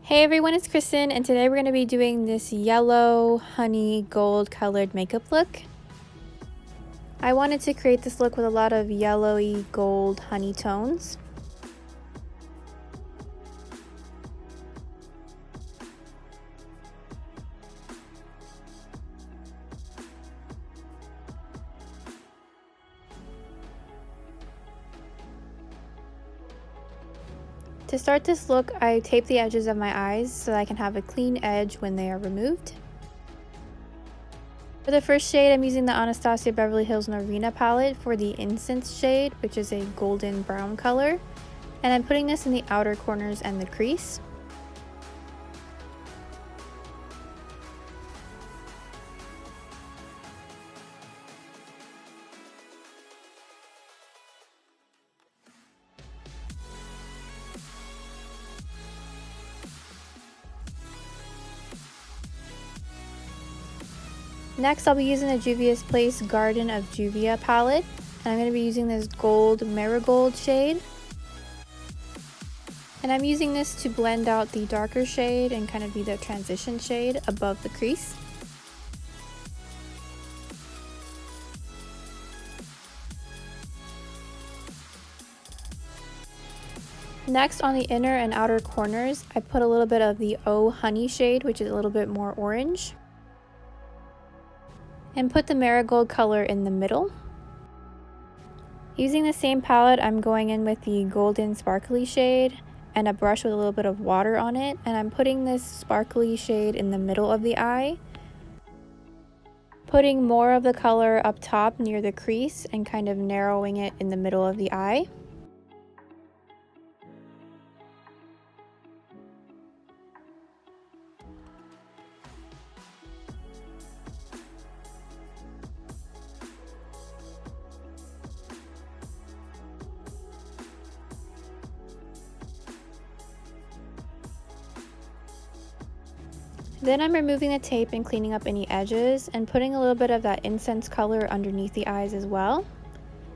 Hey everyone, it's Kristen, and today we're going to be doing this yellow honey gold colored makeup look. I wanted to create this look with a lot of yellowy gold honey tones. To start this look, I tape the edges of my eyes so that I can have a clean edge when they are removed. For the first shade, I'm using the Anastasia Beverly Hills Norvina palette for the Incense shade, which is a golden brown color. And I'm putting this in the outer corners and the crease. Next, I'll be using the Juvia's Place Garden of Juvia palette, and I'm going to be using this gold Marigold shade. And I'm using this to blend out the darker shade and kind of be the transition shade above the crease. Next, on the inner and outer corners, I put a little bit of the Oh Honey shade, which is a little bit more orange, and put the Marigold color in the middle. Using the same palette, I'm going in with the golden sparkly shade and a brush with a little bit of water on it, and I'm putting this sparkly shade in the middle of the eye, putting more of the color up top near the crease and kind of narrowing it in the middle of the eye. Then I'm removing the tape and cleaning up any edges and putting a little bit of that incense color underneath the eyes as well.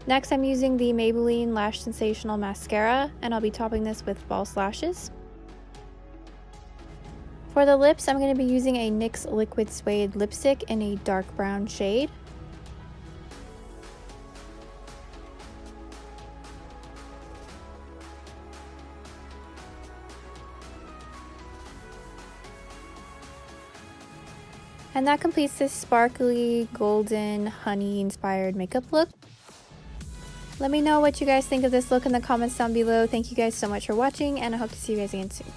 Next, I'm using the Maybelline Lash Sensational Mascara, and I'll be topping this with false lashes. For the lips, I'm going to be using a NYX Liquid Suede lipstick in a dark brown shade. And that completes this sparkly, golden, honey-inspired makeup look. Let me know what you guys think of this look in the comments down below. Thank you guys so much for watching, and I hope to see you guys again soon.